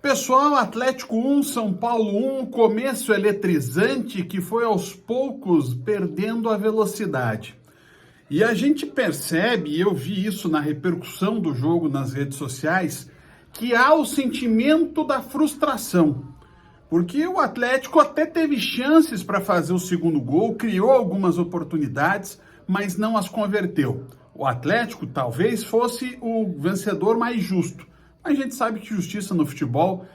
pessoal, Atlético 1, São Paulo 1, começo eletrizante que foi aos poucos perdendo a velocidade. E a gente percebe, e eu vi isso na repercussão do jogo nas redes sociais, que há o sentimento da frustração. Porque o Atlético até teve chances para fazer o segundo gol, criou algumas oportunidades, mas não as converteu. O Atlético talvez fosse o vencedor mais justo. A gente sabe que justiça no futebol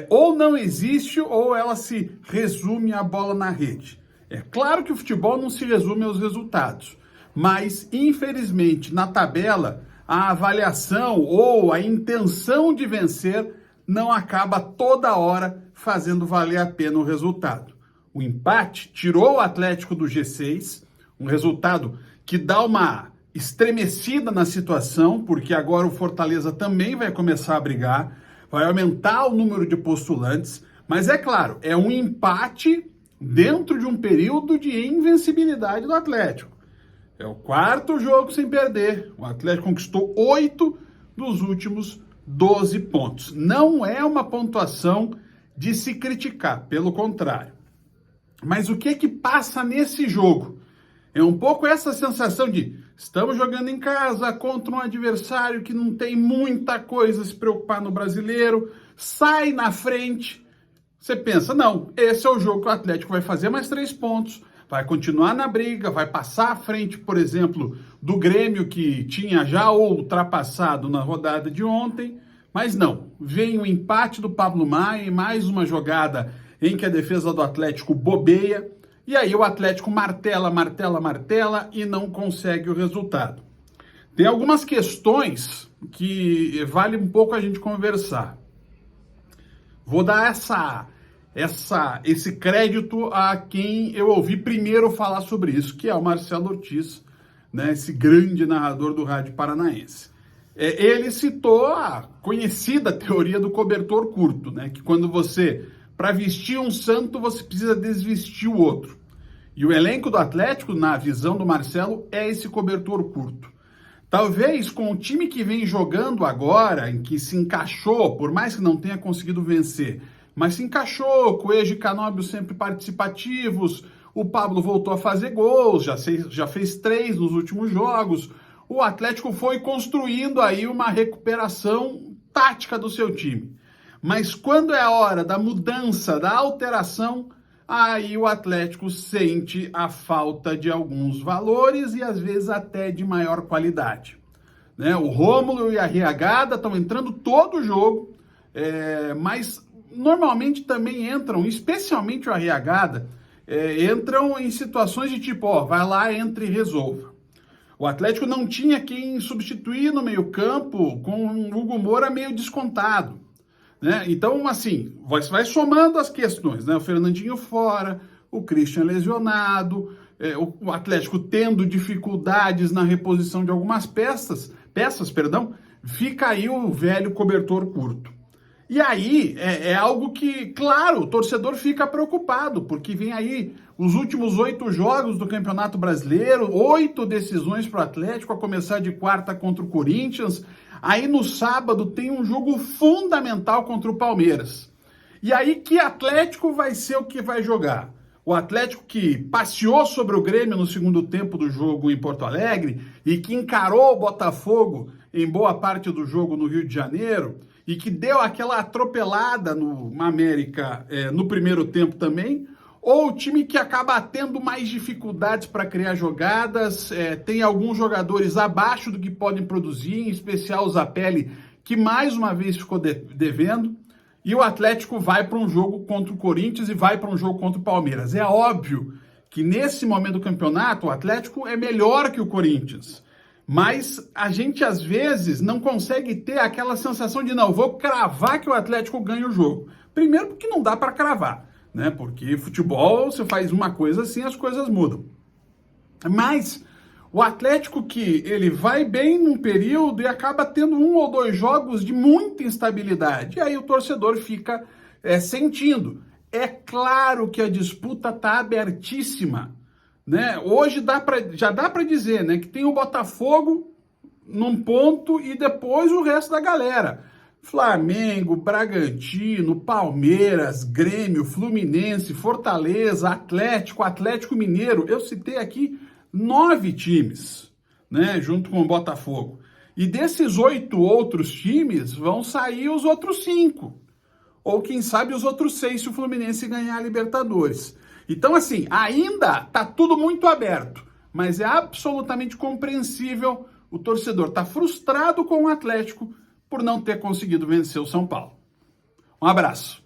ou não existe ou ela se resume à bola na rede. É claro que o futebol não se resume aos resultados, mas infelizmente na tabela a avaliação ou a intenção de vencer não acaba toda hora fazendo valer a pena o resultado. O empate tirou o Atlético do G6, um resultado que dá uma estremecida na situação, porque agora o Fortaleza também vai começar a brigar, vai aumentar o número de postulantes, mas é claro, é um empate dentro de um período de invencibilidade do Atlético. É o quarto jogo sem perder, o Atlético conquistou 8 dos últimos 12 pontos. Não é uma pontuação de se criticar, pelo contrário. Mas o que passa nesse jogo? É um pouco essa sensação de estamos jogando em casa contra um adversário que não tem muita coisa a se preocupar no Brasileiro, sai na frente. Você pensa, não, esse é o jogo que o Atlético vai fazer mais 3 pontos, vai continuar na briga, vai passar à frente, por exemplo, do Grêmio que tinha já ultrapassado na rodada de ontem, mas não, vem o empate do Pablo Maia e mais uma jogada em que a defesa do Atlético bobeia, e aí o Atlético martela e não consegue o resultado. Tem algumas questões que vale um pouco a gente conversar. Vou dar esse crédito a quem eu ouvi primeiro falar sobre isso, que é o Marcelo Ortiz, né, esse grande narrador do rádio paranaense. Ele citou a conhecida teoria do cobertor curto, né, que quando você, para vestir um santo, você precisa desvestir o outro. E o elenco do Atlético, na visão do Marcelo, é esse cobertor curto. Talvez com o time que vem jogando agora, em que se encaixou, por mais que não tenha conseguido vencer, mas se encaixou, Coelho e Canóbio sempre participativos, o Pablo voltou a fazer gols, já fez 3 nos últimos jogos, o Atlético foi construindo aí uma recuperação tática do seu time. Mas quando é a hora da mudança, da alteração, aí o Atlético sente a falta de alguns valores e às vezes até de maior qualidade. Né? O Rômulo e a Arriagada estão entrando todo o jogo, mas normalmente também entram, especialmente o Arriagada, entram em situações de tipo, vai lá, entre e resolva. O Atlético não tinha quem substituir no meio-campo com o Hugo Moura meio descontado. Né? Então, assim, vai somando as questões, né? O Fernandinho fora, o Christian lesionado, o Atlético tendo dificuldades na reposição de algumas peças, fica aí o velho cobertor curto. E aí é algo que, claro, o torcedor fica preocupado, porque vem aí os últimos 8 jogos do Campeonato Brasileiro, 8 decisões para o Atlético, a começar de quarta contra o Corinthians. Aí no sábado tem um jogo fundamental contra o Palmeiras. E aí que Atlético vai ser o que vai jogar? O Atlético que passeou sobre o Grêmio no segundo tempo do jogo em Porto Alegre e que encarou o Botafogo em boa parte do jogo no Rio de Janeiro e que deu aquela atropelada no América no primeiro tempo também, ou o time que acaba tendo mais dificuldades para criar jogadas, tem alguns jogadores abaixo do que podem produzir, em especial o Zapelli, que mais uma vez ficou devendo, e o Atlético vai para um jogo contra o Corinthians e vai para um jogo contra o Palmeiras. É óbvio que nesse momento do campeonato o Atlético é melhor que o Corinthians, mas a gente às vezes não consegue ter aquela sensação de não, vou cravar que o Atlético ganha o jogo. Primeiro porque não dá para cravar, né? Porque futebol, você faz uma coisa assim, as coisas mudam. Mas o Atlético que ele vai bem num período e acaba tendo 1 ou 2 jogos de muita instabilidade. E aí o torcedor fica sentindo. É claro que a disputa está abertíssima. Né? Hoje já dá para dizer, né, que tem o Botafogo num ponto e depois o resto da galera. Flamengo, Bragantino, Palmeiras, Grêmio, Fluminense, Fortaleza, Atlético, Atlético Mineiro. Eu citei aqui 9 times, né, junto com o Botafogo. E desses 8 outros times vão sair os outros 5. Ou quem sabe os outros 6 se o Fluminense ganhar a Libertadores. Então, assim, ainda tá tudo muito aberto, mas é absolutamente compreensível o torcedor tá frustrado com o Atlético por não ter conseguido vencer o São Paulo. Um abraço.